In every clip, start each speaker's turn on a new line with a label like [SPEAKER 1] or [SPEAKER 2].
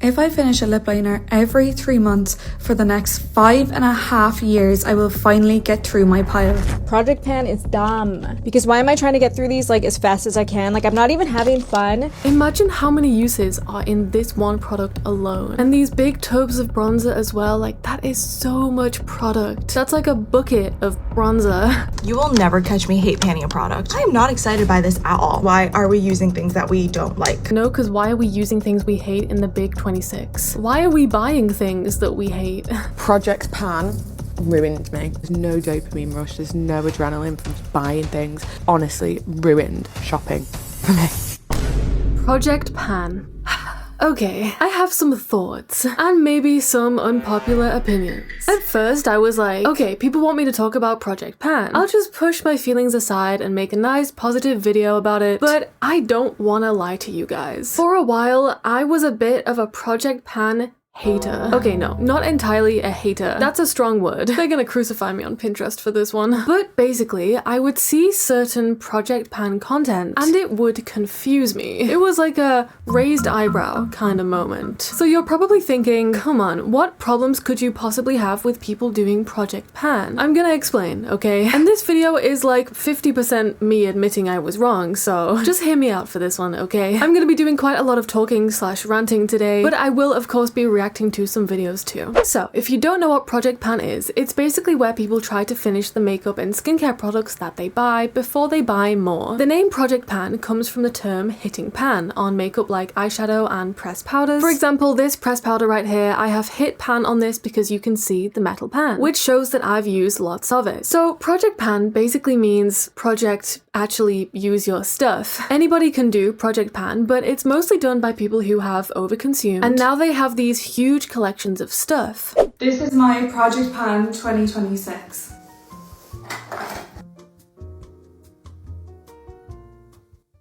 [SPEAKER 1] If I finish a lip liner every 3 months for the next 5.5 years, I will finally get through my pile.
[SPEAKER 2] Project Pan is dumb. Because why am I trying to get through these like as fast as I can? Like I'm not even having fun.
[SPEAKER 3] Imagine how many uses are in this one product alone. And these big tubs of bronzer as well, like that is so much product. That's like a bucket of bronzer.
[SPEAKER 4] You will never catch me hate panning a product. I am not excited by this at all. Why are we using things that we don't like?
[SPEAKER 3] No, because why are we using things we hate in the big 26? Why are we buying things that we hate?
[SPEAKER 5] Project Pan ruined me. There's no dopamine rush, there's no adrenaline from buying things. Honestly, ruined shopping for me.
[SPEAKER 3] Project Pan. Okay, I have some thoughts and maybe some unpopular opinions. At first, I was like, okay, people want me to talk about Project Pan. I'll just push my feelings aside and make a nice positive video about it, but I don't want to lie to you guys. For a while, I was a bit of a Project Pan hater. Okay, no, not entirely a hater. That's a strong word. They're gonna crucify me on Pinterest for this one. But basically, I would see certain Project Pan content and it would confuse me. It was like a raised eyebrow kind of moment. So you're probably thinking, come on, what problems could you possibly have with people doing Project Pan? I'm gonna explain, okay? And this video is like 50% me admitting I was wrong, so just hear me out for this one, okay? I'm gonna be doing quite a lot of talking / ranting today, but I will of course be reacting to some videos too. So if you don't know what Project Pan is, it's basically where people try to finish the makeup and skincare products that they buy before they buy more. The name Project Pan comes from the term hitting pan on makeup like eyeshadow and pressed powders. For example, this pressed powder right here, I have hit pan on this because you can see the metal pan, which shows that I've used lots of it. So Project Pan basically means project actually use your stuff. Anybody can do Project Pan, but it's mostly done by people who have overconsumed and now they have these huge collections of stuff.
[SPEAKER 1] This is my Project Pan 2026.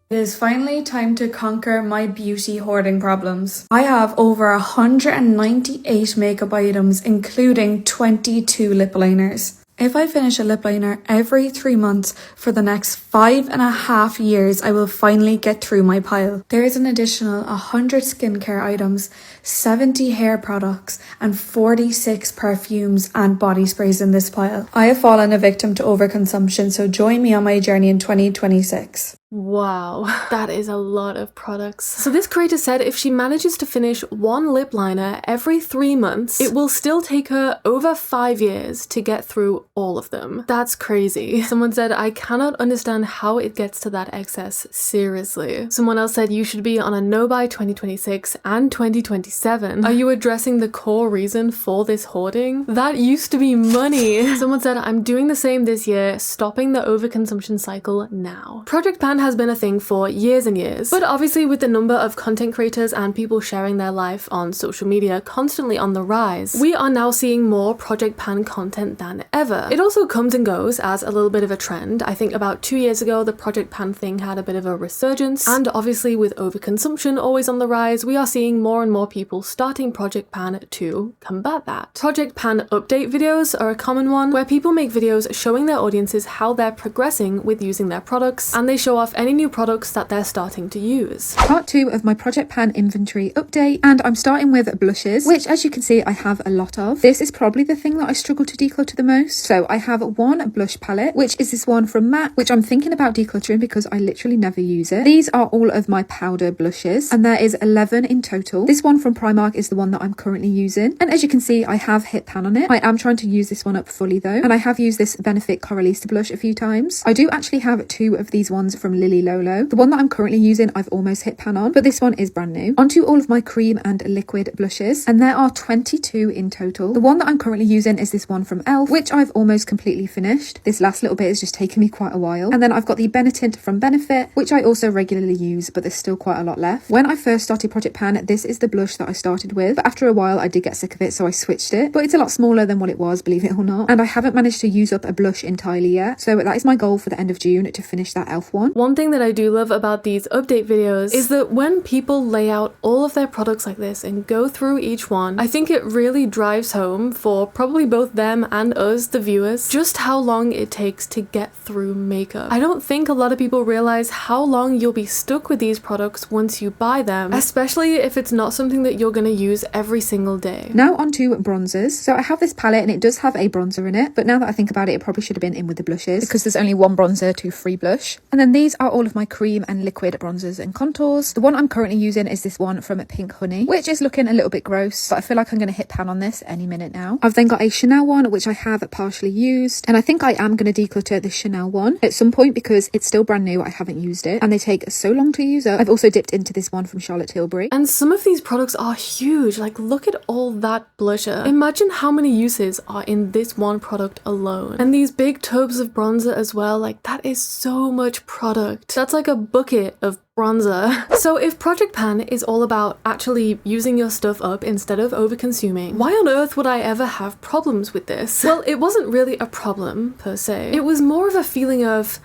[SPEAKER 1] It is finally time to conquer my beauty hoarding problems. I have over 198 makeup items, including 22 lip liners. If I finish a lip liner every 3 months for the next 5.5 years, I will finally get through my pile. There is an additional 100 skincare items, 70 hair products, and 46 perfumes and body sprays in this pile. I have fallen a victim to overconsumption, so join me on my journey in 2026.
[SPEAKER 3] Wow, that is a lot of products. So this creator said if she manages to finish one lip liner every 3 months, it will still take her over 5 years to get through all of them. That's crazy. Someone said, I cannot understand how it gets to that excess, seriously. Someone else said you should be on a no by 2026 and 2027. Are you addressing the core reason for this hoarding? That used to be money. Someone said, I'm doing the same this year, stopping the overconsumption cycle now. Project Pan has been a thing for years and years, but obviously with the number of content creators and people sharing their life on social media constantly on the rise, we are now seeing more Project Pan content than ever. It also comes and goes as a little bit of a trend. I think about 2 years ago the Project Pan thing had a bit of a resurgence, and obviously with overconsumption always on the rise, we are seeing more and more people starting Project Pan to combat that. Project Pan update videos are a common one, where people make videos showing their audiences how they're progressing with using their products, and they show off any new products that they're starting to use.
[SPEAKER 6] Part 2 of my Project Pan inventory update, and I'm starting with blushes, which as you can see I have a lot of. This is probably the thing that I struggle to declutter the most. So I have one blush palette, which is this one from MAC, which I'm thinking about decluttering because I literally never use it. These are all of my powder blushes, and there is 11 in total. This one from Primark is the one that I'm currently using, and as you can see I have hit pan on it. I am trying to use this one up fully though, and I have used this Benefit Coralista blush a few times. I do actually have 2 of these ones from Lily Lolo. The one that I'm currently using I've almost hit pan on, but this one is brand new. Onto all of my cream and liquid blushes, and there are 22 in total. The one that I'm currently using is this one from ELF, which I've almost completely finished. This last little bit has just taken me quite a while. And then I've got the Benetint from Benefit, which I also regularly use, but there's still quite a lot left. When I first started Project Pan, this is the blush that I started with, but after a while I did get sick of it, so I switched it. But it's a lot smaller than what it was, believe it or not, and I haven't managed to use up a blush entirely yet, so that is my goal for the end of June, to finish that ELF one.
[SPEAKER 3] one thing that I do love about these update videos is that when people lay out all of their products like this and go through each one, I think it really drives home for probably both them and us, the viewers, just how long it takes to get through makeup. I don't think a lot of people realize how long you'll be stuck with these products once you buy them, especially if it's not something that you're gonna use every single day.
[SPEAKER 6] Now onto bronzers. So I have this palette and it does have a bronzer in it, but now that I think about it, it probably should have been in with the blushes because there's only one bronzer to free blush. And then these are all of my cream and liquid bronzers and contours. The one I'm currently using is this one from Pink Honey, which is looking a little bit gross, but I feel like I'm going to hit pan on this any minute now. I've then got a Chanel one, which I have partially used, and I think I am going to declutter the Chanel one at some point because it's still brand new. I haven't used it and they take so long to use up. I've also dipped into this one from Charlotte Tilbury.
[SPEAKER 3] And some of these products are huge. Like, look at all that blusher. Imagine how many uses are in this one product alone. And these big tubs of bronzer as well, like that is so much product. That's like a bucket of bronzer. So if Project Pan is all about actually using your stuff up instead of over-consuming, why on earth would I ever have problems with this? Well, it wasn't really a problem per se. It was more of a feeling of,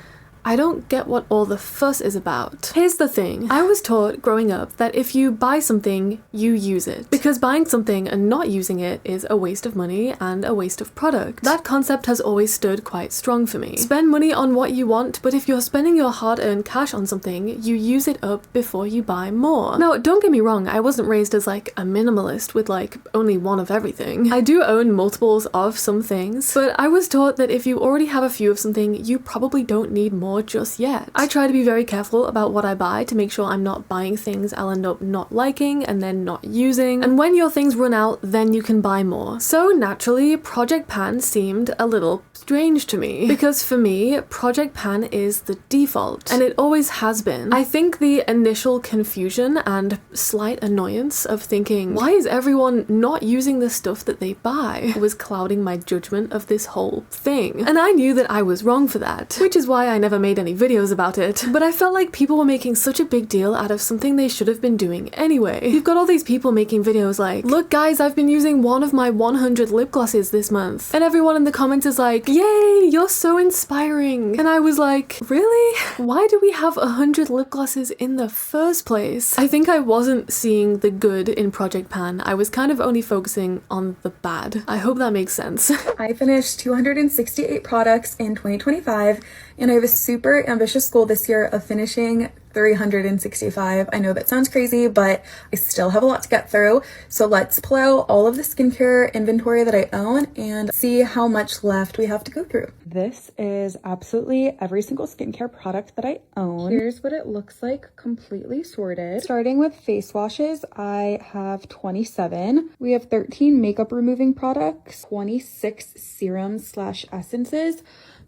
[SPEAKER 3] I don't get what all the fuss is about. Here's the thing. I was taught growing up that if you buy something, you use it. Because buying something and not using it is a waste of money and a waste of product. That concept has always stood quite strong for me. Spend money on what you want, but if you're spending your hard-earned cash on something, you use it up before you buy more. Now, don't get me wrong, I wasn't raised as like a minimalist with like only one of everything. I do own multiples of some things, but I was taught that if you already have a few of something, you probably don't need more just yet. I try to be very careful about what I buy to make sure I'm not buying things I'll end up not liking and then not using, and when your things run out, then you can buy more. So naturally, Project Pan seemed a little strange to me, because for me, Project Pan is the default, and it always has been. I think the initial confusion and slight annoyance of thinking, why is everyone not using the stuff that they buy, was clouding my judgment of this whole thing. And I knew that I was wrong for that, which is why I never made any videos about it. But I felt like people were making such a big deal out of something they should have been doing anyway. You've got all these people making videos like, look guys, I've been using one of my 100 lip glosses this month. And everyone in the comments is like, yay, you're so inspiring. And I was like, really? Why do we have 100 lip glosses in the first place? I think I wasn't seeing the good in Project Pan. I was kind of only focusing on the bad. I hope that makes sense.
[SPEAKER 1] I finished 268 products in 2025, and I have a super ambitious goal this year of finishing 365. I know that sounds crazy, but I still have a lot to get through. So let's pull out all of the skincare inventory that I own and see how much left we have to go through. This is absolutely every single skincare product that I own. Here's what it looks like completely sorted. Starting with face washes, I have 27. We have 13 makeup removing products, 26 serums / essences.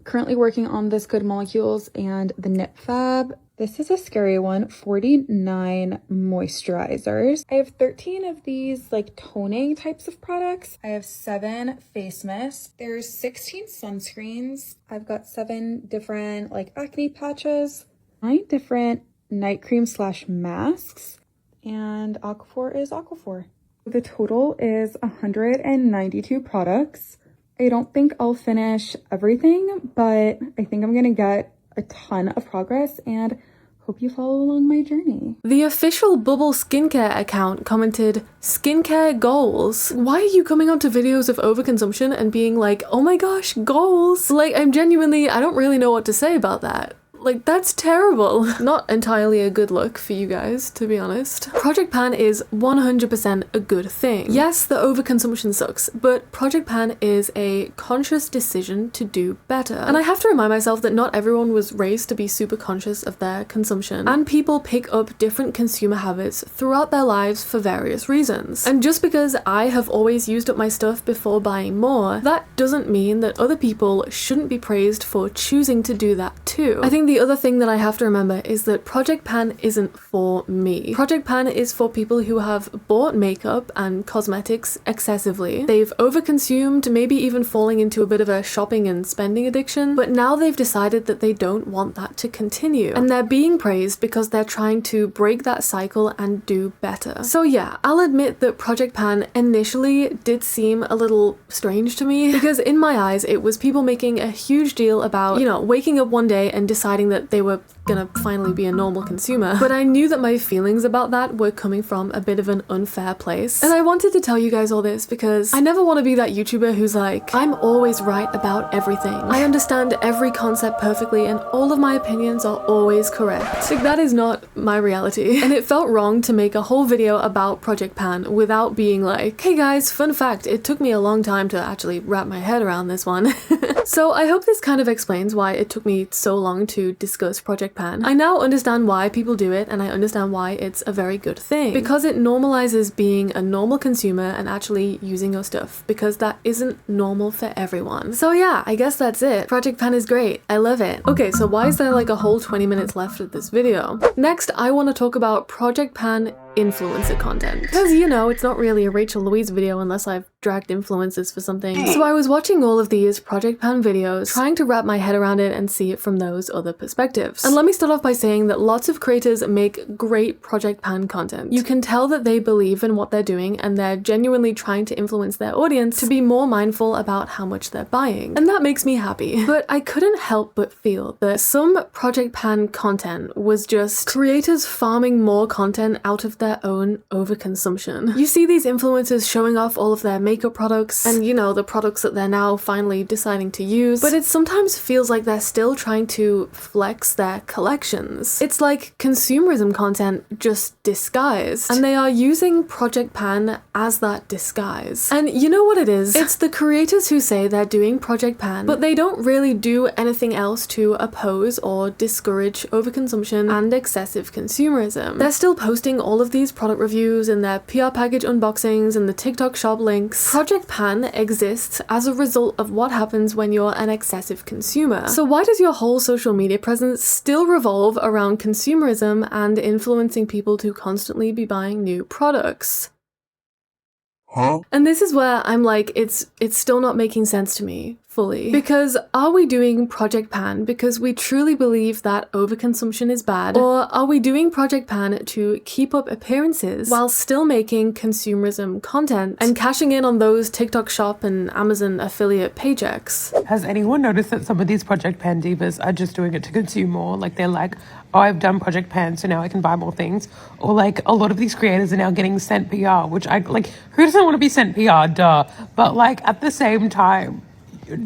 [SPEAKER 1] Currently working on this Good Molecules and the Nip Fab. This is a scary one, 49 moisturizers. I have 13 of these like toning types of products. I have 7 face mists. There's 16 sunscreens. I've got 7 different like acne patches, 9 different night cream / masks, and Aquaphor is Aquaphor. The total is 192 products. I don't think I'll finish everything, but I think I'm gonna get a ton of progress and hope you follow along my journey.
[SPEAKER 3] The official Bubble Skincare account commented, skincare goals. Why are you coming onto videos of overconsumption and being like, oh my gosh, goals? Like, I don't really know what to say about that. Like, that's terrible. Not entirely a good look for you guys, to be honest. Project Pan is 100% a good thing. Yes, the overconsumption sucks, but Project Pan is a conscious decision to do better. And I have to remind myself that not everyone was raised to be super conscious of their consumption, and people pick up different consumer habits throughout their lives for various reasons. And just because I have always used up my stuff before buying more, that doesn't mean that other people shouldn't be praised for choosing to do that too. I think the other thing that I have to remember is that Project Pan isn't for me. Project Pan is for people who have bought makeup and cosmetics excessively. They've overconsumed, maybe even falling into a bit of a shopping and spending addiction, but now they've decided that they don't want that to continue. And they're being praised because they're trying to break that cycle and do better. So yeah, I'll admit that Project Pan initially did seem a little strange to me, because in my eyes, it was people making a huge deal about, you know, waking up one day and deciding deciding that they were gonna finally be a normal consumer. But I knew that my feelings about that were coming from a bit of an unfair place. And I wanted to tell you guys all this because I never want to be that YouTuber who's like, I'm always right about everything. I understand every concept perfectly and all of my opinions are always correct. Like, that is not my reality. And it felt wrong to make a whole video about Project Pan without being like, hey guys, fun fact, it took me a long time to actually wrap my head around this one. So I hope this kind of explains why it took me so long to discuss Project Pan. I now understand why people do it and I understand why it's a very good thing. Because it normalizes being a normal consumer and actually using your stuff. Because that isn't normal for everyone. So yeah, I guess that's it. Project Pan is great. I love it. Okay, so why is there like a whole 20 minutes left of this video? Next, I want to talk about Project Pan influencer content. Because, you know, it's not really a Rachel Louise video unless I've dragged influencers for something. So I was watching all of these Project Pan videos, trying to wrap my head around it and see it from those other perspectives. And let me start off by saying that lots of creators make great Project Pan content. You can tell that they believe in what they're doing and they're genuinely trying to influence their audience to be more mindful about how much they're buying. And that makes me happy. But I couldn't help but feel that some Project Pan content was just creators farming more content out of their own overconsumption. You see these influencers showing off all of their makeup products and, you know, the products that they're now finally deciding to use, but it sometimes feels like they're still trying to flex their collections. It's like consumerism content just disguised, and they are using Project Pan as that disguise. And you know what it is? It's the creators who say they're doing Project Pan, but they don't really do anything else to oppose or discourage overconsumption and excessive consumerism. They're still posting all of these product reviews and their PR package unboxings and the TikTok shop links. Project Pan exists as a result of what happens when you're an excessive consumer. So why does your whole social media presence still revolve around consumerism and influencing people to constantly be buying new products? Huh? And this is where I'm like, it's still not making sense to me fully. Because are we doing Project Pan because we truly believe that overconsumption is bad? Or are we doing Project Pan to keep up appearances while still making consumerism content and cashing in on those TikTok shop and Amazon affiliate paychecks?
[SPEAKER 5] Has anyone noticed that some of these Project Pan divas are just doing it to consume more? Like, they're like, oh, I've done Project Pan, so now I can buy more things. Or like, a lot of these creators are now getting sent PR, which I like, who doesn't want to be sent PR? Duh. But like, at the same time,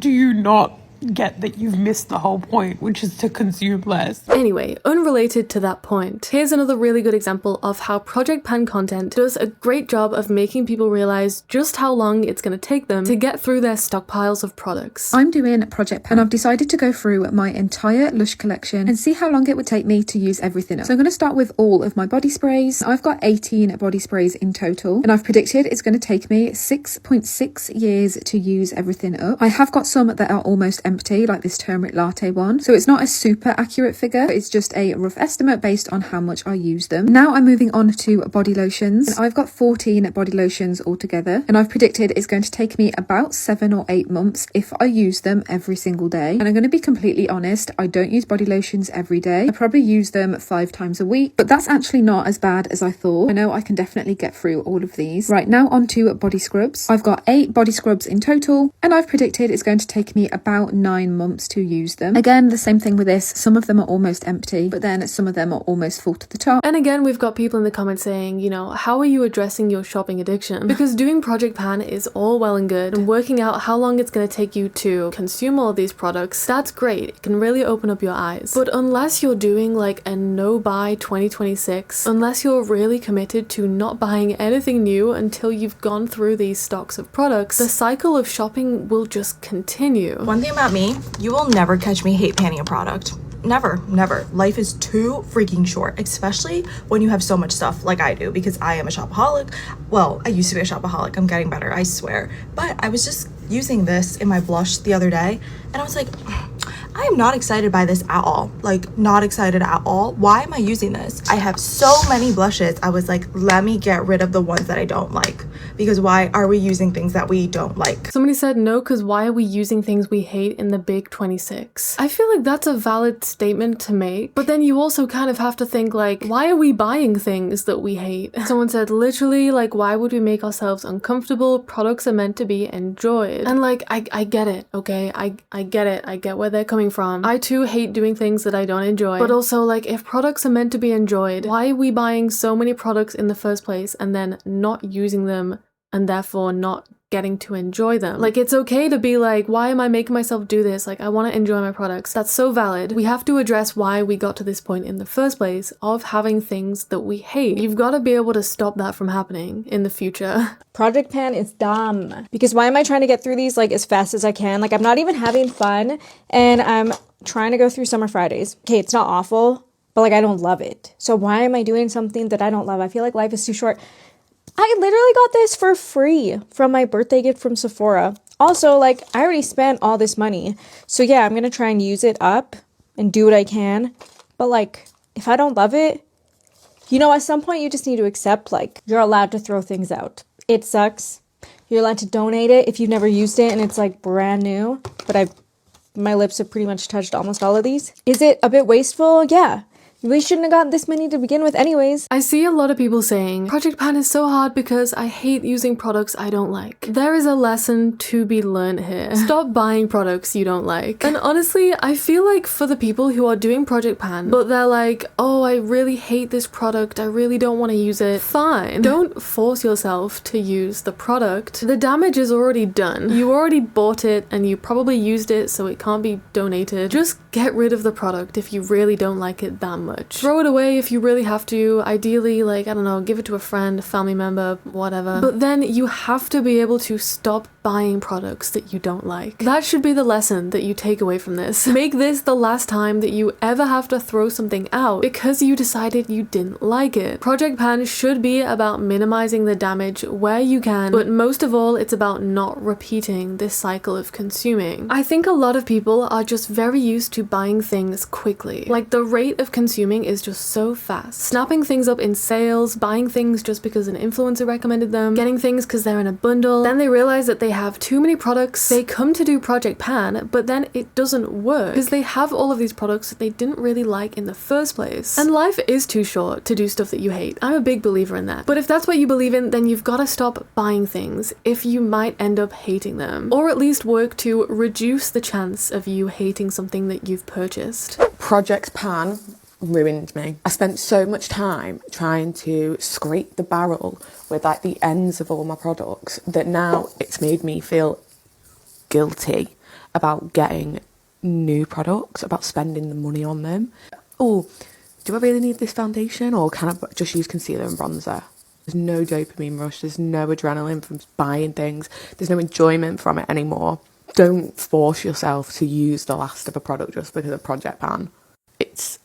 [SPEAKER 5] do you not get that you've missed the whole point, which is to consume less?
[SPEAKER 3] Anyway, unrelated to that point, here's another really good example of how Project Pan content does a great job of making people realize just how long it's going to take them to get through their stockpiles of products.
[SPEAKER 6] I'm doing Project Pan. I've decided to go through my entire Lush collection and see how long it would take me to use everything up. So I'm going to start with all of my body sprays. I've got 18 body sprays in total, and I've predicted it's going to take me 6.6 years to use everything up. I have got some that are almost empty, like this turmeric latte one, so it's not a super accurate figure, but it's just a rough estimate based on how much I use them. Now I'm moving on to body lotions, and I've got 14 body lotions altogether, and I've predicted it's going to take me about 7 or 8 months if I use them every single day. And I'm going to be completely honest, I don't use body lotions every day. I probably use them 5 times a week, but that's actually not as bad as I thought. I know I can definitely get through all of these. Right, now on to body scrubs. I've got 8 body scrubs in total, and I've predicted it's going to take me about 9 months to use them. Again, the same thing with this. Some of them are almost empty, but then some of them are almost full to the top.
[SPEAKER 3] And again, we've got people in the comments saying, you know, how are you addressing your shopping addiction? Because doing Project Pan is all well and good, and working out how long it's going to take you to consume all these products, that's great. It can really open up your eyes. But unless you're doing like a no-buy 2026, unless you're really committed to not buying anything new until you've gone through these stocks of products, the cycle of shopping will just continue.
[SPEAKER 4] One thing about me, you will never catch me hate panning a product. Never, never. Life is too freaking short, especially when you have so much stuff like I do, because I am a shopaholic. Well, I used to be a shopaholic. I'm getting better, I swear. But I was just using this in my blush the other day, and I was like, I am not excited by this at all. Like, not excited at all. Why am I using this? I have so many blushes. I was like, let me get rid of the ones that I don't like. Because why are we using things that we don't like?
[SPEAKER 3] Somebody said no, because why are we using things we hate in the big 26? I feel like that's a valid statement to make, but then you also kind of have to think like, why are we buying things that we hate? Someone said literally, like, why would we make ourselves uncomfortable? Products are meant to be enjoyed. And like, I get it, okay? I get it. I get where they're coming coming from. I too hate doing things that I don't enjoy. But also, like, if products are meant to be enjoyed, why are we buying so many products in the first place and then not using them and therefore not getting to enjoy them? Like, it's okay to be like, why am I making myself do this? Like, I want to enjoy my products. That's so valid. We have to address why we got to this point in the first place of having things that we hate. You've got to be able to stop that from happening in the future.
[SPEAKER 2] Project Pan is dumb. Because why am I trying to get through these like as fast as I can? Like, I'm not even having fun and I'm trying to go through Summer Fridays. Okay, it's not awful, but like I don't love it. So why am I doing something that I don't love? I feel like life is too short. I literally got this for free from my birthday gift from Sephora. Also, like, I already spent all this money. So yeah, I'm gonna try and use it up and do what I can. But like, if I don't love it, you know, at some point you just need to accept, like, you're allowed to throw things out. It sucks. You're allowed to donate it if you've never used it and it's like brand new. But my lips have pretty much touched almost all of these. Is it a bit wasteful? Yeah. We shouldn't have gotten this many to begin with anyways.
[SPEAKER 3] I see a lot of people saying, Project Pan is so hard because I hate using products I don't like. There is a lesson to be learned here. Stop buying products you don't like. And honestly, I feel like for the people who are doing Project Pan, but they're like, oh, I really hate this product, I really don't want to use it. Fine. Don't force yourself to use the product. The damage is already done. You already bought it and you probably used it, so it can't be donated. Just get rid of the product if you really don't like it that much. Throw it away if you really have to. Ideally, like, I don't know, give it to a friend, a family member, whatever. But then you have to be able to stop buying products that you don't like. That should be the lesson that you take away from this. Make this the last time that you ever have to throw something out because you decided you didn't like it. Project Pan should be about minimizing the damage where you can, but most of all, it's about not repeating this cycle of consuming. I think a lot of people are just very used to buying things quickly. Like, the rate of consuming is just so fast. Snapping things up in sales, buying things just because an influencer recommended them, getting things because they're in a bundle. Then they realize that they have too many products. They come to do Project Pan, but then it doesn't work because they have all of these products that they didn't really like in the first place. And life is too short to do stuff that you hate. I'm a big believer in that. But if that's what you believe in, then you've got to stop buying things if you might end up hating them. Or at least work to reduce the chance of you hating something that you've purchased.
[SPEAKER 7] Project Pan ruined me. I spent so much time trying to scrape the barrel with like the ends of all my products that now it's made me feel guilty about getting new products, about spending the money on them. Oh, do I really need this foundation or can I just use concealer and bronzer? There's no dopamine rush, there's no adrenaline from buying things, there's no enjoyment from it anymore. Don't force yourself to use the last of a product just because of Project Pan. It's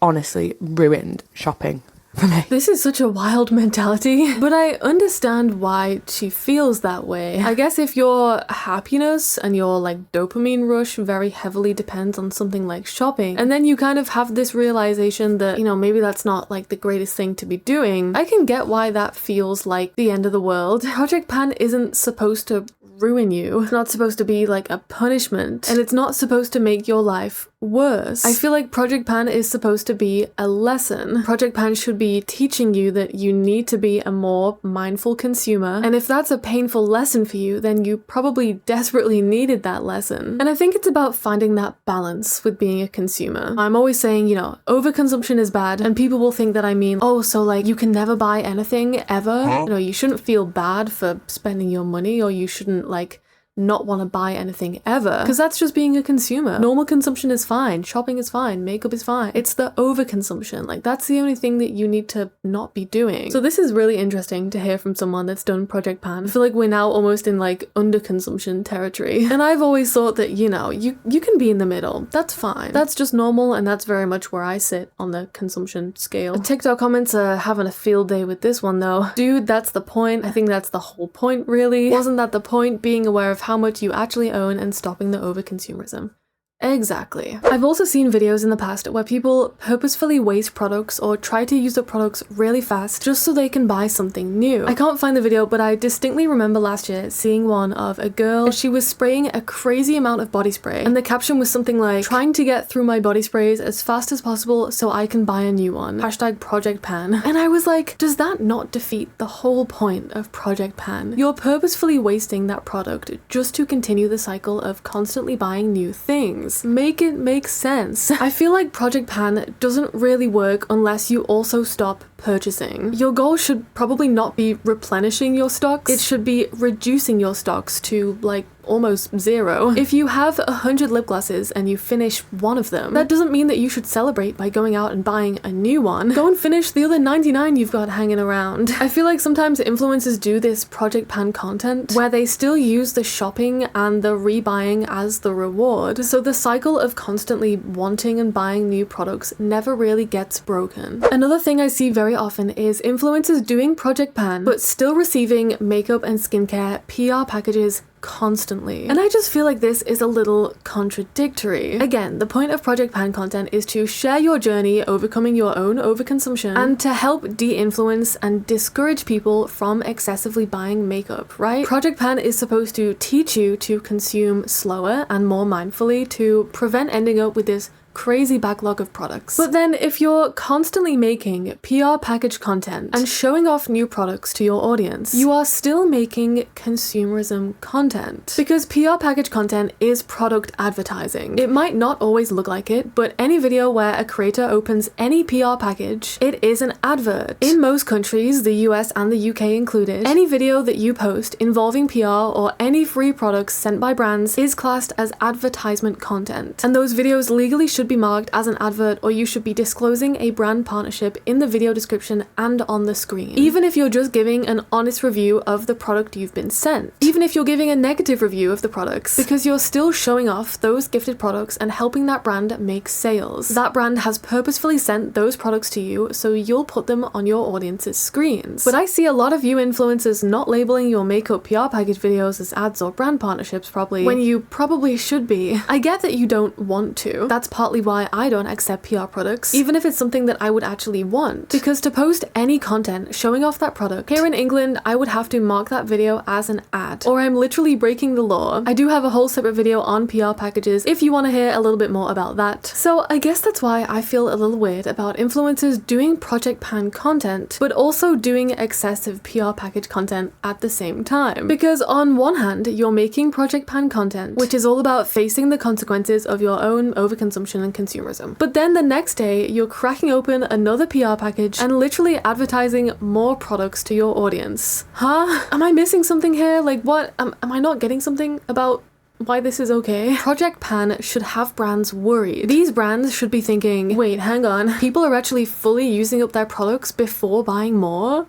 [SPEAKER 7] honestly ruined shopping for me.
[SPEAKER 3] This is such a wild mentality, but I understand why she feels that way. I guess if your happiness and your like dopamine rush very heavily depends on something like shopping, and then you kind of have this realization that, you know, maybe that's not like the greatest thing to be doing, I can get why that feels like the end of the world. Project Pan isn't supposed to ruin you. It's not supposed to be like a punishment, and it's not supposed to make your life worse. I feel like Project Pan is supposed to be a lesson. Project Pan should be teaching you that you need to be a more mindful consumer, and if that's a painful lesson for you, then you probably desperately needed that lesson. And I think it's about finding that balance with being a consumer. I'm always saying, you know, overconsumption is bad, and people will think that I mean, oh, so like you can never buy anything ever? You know, you shouldn't feel bad for spending your money, or you shouldn't like not want to buy anything ever, because that's just being a consumer. Normal consumption is fine, shopping is fine, makeup is fine. It's the overconsumption, like that's the only thing that you need to not be doing. So this is really interesting to hear from someone that's done Project Pan. I feel like we're now almost in like underconsumption territory, and I've always thought that, you know, you can be in the middle. That's fine, that's just normal, and that's very much where I sit on the consumption scale. The TikTok comments are having a field day with this one though. Dude, that's the point. I think that's the whole point, really. Wasn't that the point, being aware of how much you actually own and stopping the overconsumerism? Exactly. I've also seen videos in the past where people purposefully waste products or try to use the products really fast just so they can buy something new. I can't find the video, but I distinctly remember last year seeing one of a girl. She was spraying a crazy amount of body spray, and the caption was something like, trying to get through my body sprays as fast as possible so I can buy a new one. Hashtag Project Pan. And I was like, does that not defeat the whole point of Project Pan? You're purposefully wasting that product just to continue the cycle of constantly buying new things. things. Make it make sense. I feel like Project Pan doesn't really work unless you also stop purchasing. Your goal should probably not be replenishing your stocks. It should be reducing your stocks to like almost zero. If you have 100 lip glosses and you finish one of them, that doesn't mean that you should celebrate by going out and buying a new one. Go and finish the other 99 you've got hanging around. I feel like sometimes influencers do this Project Pan content where they still use the shopping and the rebuying as the reward, so the cycle of constantly wanting and buying new products never really gets broken. Another thing I see very often is influencers doing Project Pan but still receiving makeup and skincare PR packages constantly. And I just feel like this is a little contradictory. Again, the point of Project Pan content is to share your journey overcoming your own overconsumption and to help de-influence and discourage people from excessively buying makeup, right? Project Pan is supposed to teach you to consume slower and more mindfully to prevent ending up with this crazy backlog of products. But then if you're constantly making PR package content and showing off new products to your audience, you are still making consumerism content. Because PR package content is product advertising. It might not always look like it, but any video where a creator opens any PR package, it is an advert. In most countries, the US and the UK included, any video that you post involving PR or any free products sent by brands is classed as advertisement content. And those videos legally should be marked as an advert, or you should be disclosing a brand partnership in the video description and on the screen. Even if you're just giving an honest review of the product you've been sent. Even if you're giving a negative review of the products, because you're still showing off those gifted products and helping that brand make sales. That brand has purposefully sent those products to you, so you'll put them on your audience's screens. But I see a lot of you influencers not labeling your makeup PR package videos as ads or brand partnerships properly, when you probably should be. I get that you don't want to. That's partly why I don't accept PR products, even if it's something that I would actually want. Because to post any content showing off that product, here in England, I would have to mark that video as an ad, or I'm literally breaking the law. I do have a whole separate video on PR packages if you want to hear a little bit more about that. So I guess that's why I feel a little weird about influencers doing Project Pan content, but also doing excessive PR package content at the same time. Because on one hand, you're making Project Pan content, which is all about facing the consequences of your own overconsumption and consumerism. But then the next day, you're cracking open another PR package and literally advertising more products to your audience. Huh? Am I missing something here? Like what? Am I not getting something about why this is okay? Project Pan should have brands worried. These brands should be thinking, wait, hang on, people are actually fully using up their products before buying more?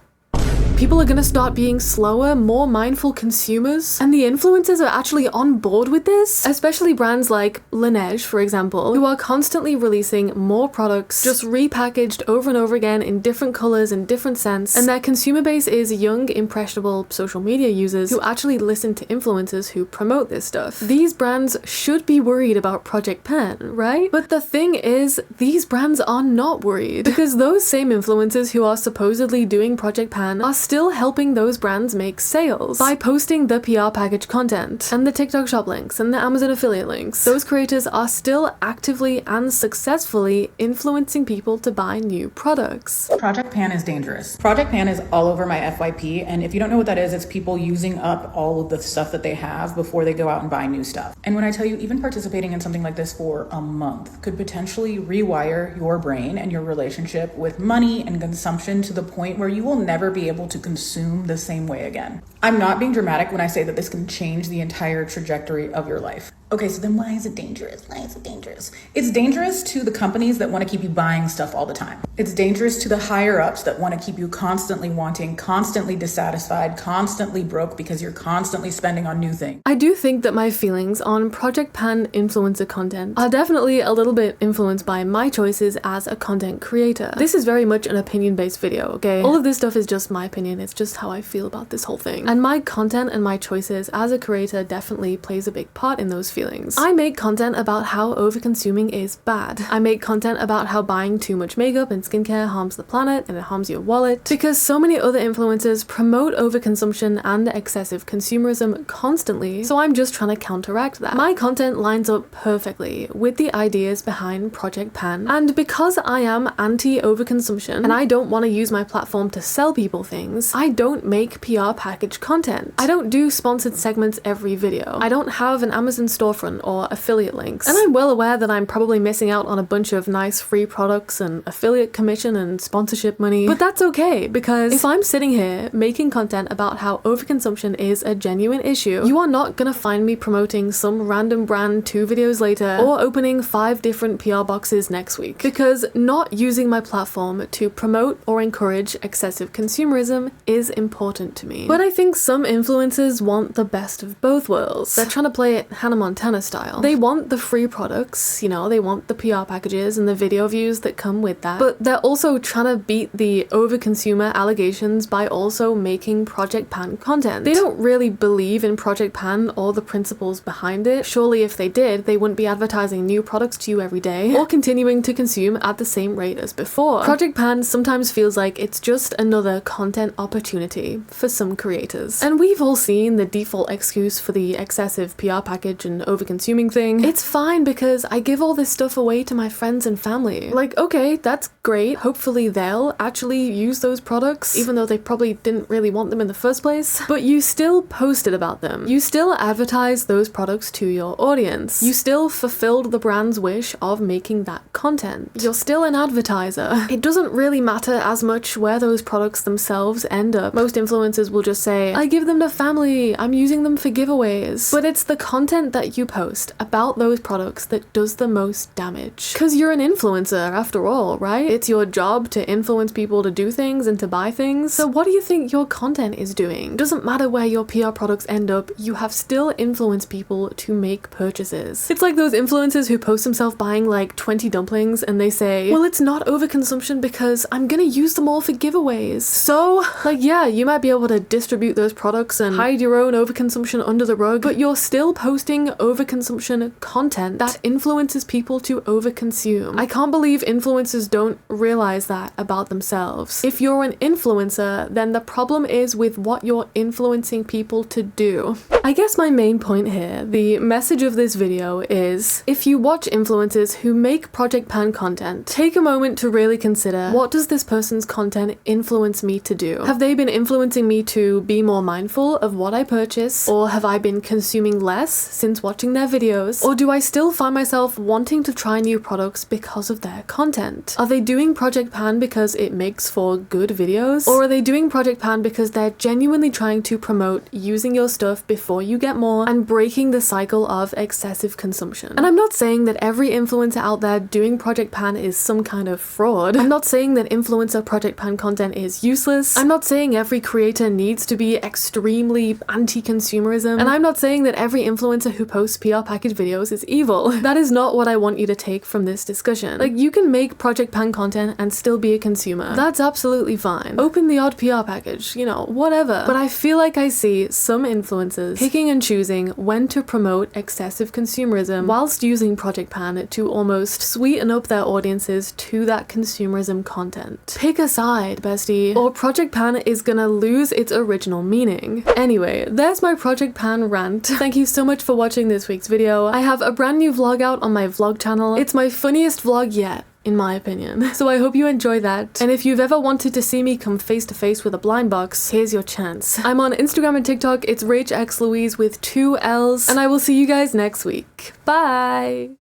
[SPEAKER 3] People are gonna start being slower, more mindful consumers, and the influencers are actually on board with this, especially brands like Laneige, for example, who are constantly releasing more products, just repackaged over and over again in different colors and different scents, and their consumer base is young, impressionable social media users who actually listen to influencers who promote this stuff. These brands should be worried about Project Pan, right? But the thing is, these brands are not worried, because those same influencers who are supposedly doing Project Pan are still helping those brands make sales by posting the PR package content and the TikTok shop links and the Amazon affiliate links. Those creators are still actively and successfully influencing people to buy new products.
[SPEAKER 8] Project Pan is dangerous. Project Pan is all over my FYP, and if you don't know what that is, it's people using up all of the stuff that they have before they go out and buy new stuff. And when I tell you, even participating in something like this for a month could potentially rewire your brain and your relationship with money and consumption to the point where you will never be able to consume the same way again. I'm not being dramatic when I say that this can change the entire trajectory of your life. Okay, so then why is it dangerous? Why is it dangerous? It's dangerous to the companies that want to keep you buying stuff all the time. It's dangerous to the higher ups that want to keep you constantly wanting, constantly dissatisfied, constantly broke because you're constantly spending on new things.
[SPEAKER 3] I do think that my feelings on Project Pan influencer content are definitely a little bit influenced by my choices as a content creator. This is very much an opinion-based video, okay? All of this stuff is just my opinion. It's just how I feel about this whole thing. And my content and my choices as a creator definitely plays a big part in those feelings. I make content about how overconsuming is bad. I make content about how buying too much makeup and skincare harms the planet and it harms your wallet, because so many other influencers promote overconsumption and excessive consumerism constantly, so I'm just trying to counteract that. My content lines up perfectly with the ideas behind Project Pan, and because I am anti-overconsumption and I don't want to use my platform to sell people things, I don't make PR package content. I don't do sponsored segments every video. I don't have an Amazon store storefront or affiliate links. And I'm well aware that I'm probably missing out on a bunch of nice free products and affiliate commission and sponsorship money, but that's okay, because if I'm sitting here making content about how overconsumption is a genuine issue, you are not gonna find me promoting some random brand 2 videos later or opening 5 different PR boxes next week, because not using my platform to promote or encourage excessive consumerism is important to me. But I think some influencers want the best of both worlds. They're trying to play it Hannah Montana style. They want the free products, you know, they want the PR packages and the video views that come with that, but they're also trying to beat the overconsumer allegations by also making Project Pan content. They don't really believe in Project Pan or the principles behind it. Surely if they did, they wouldn't be advertising new products to you every day or continuing to consume at the same rate as before. Project Pan sometimes feels like it's just another content opportunity for some creators. And we've all seen the default excuse for the excessive PR package and overconsuming thing. It's fine because I give all this stuff away to my friends and family. Like, okay, that's great. Hopefully they'll actually use those products, even though they probably didn't really want them in the first place. But you still posted about them. You still advertised those products to your audience. You still fulfilled the brand's wish of making that content. You're still an advertiser. It doesn't really matter as much where those products themselves end up. Most influencers will just say, I give them to family, I'm using them for giveaways. But it's the content that you post about those products that does the most damage. Because you're an influencer after all, right? It's your job to influence people to do things and to buy things. So what do you think your content is doing? Doesn't matter where your PR products end up, you have still influenced people to make purchases. It's like those influencers who post themselves buying like 20 dumplings and they say, well, it's not overconsumption because I'm gonna use them all for giveaways. So, like, yeah, you might be able to distribute those products and hide your own overconsumption under the rug, but you're still posting overconsumption content that influences people to overconsume. I can't believe influencers don't realize that about themselves. If you're an influencer, then the problem is with what you're influencing people to do. I guess my main point here, the message of this video is, if you watch influencers who make Project Pan content, take a moment to really consider, what does this person's content influence me to do? Have they been influencing me to be more mindful of what I purchase? Or have I been consuming less since watching their videos? Or do I still find myself wanting to try new products because of their content? Are they doing Project Pan because it makes for good videos? Or are they doing Project Pan because they're genuinely trying to promote using your stuff before you get more and breaking the cycle of excessive consumption? And I'm not saying that every influencer out there doing Project Pan is some kind of fraud. I'm not saying that influencer Project Pan content is useless. I'm not saying every creator needs to be extremely anti-consumerism. And I'm not saying that every influencer who posts PR package videos is evil. That is not what I want you to take from this discussion. Like, you can make Project Pan content and still be a consumer. That's absolutely fine. Open the odd PR package, you know, whatever. But I feel like I see some influencers picking and choosing when to promote excessive consumerism whilst using Project Pan to almost sweeten up their audiences to that consumerism content. Pick a side, bestie, or Project Pan is gonna lose its original meaning. Anyway, there's my Project Pan rant. Thank you so much for watching this week's video. I have a brand new vlog out on my vlog channel. It's my funniest vlog yet, in my opinion. So I hope you enjoy that. And if you've ever wanted to see me come face to face with a blind box, here's your chance. I'm on Instagram and TikTok. It's RachXLouise with 2 L's. And I will see you guys next week. Bye!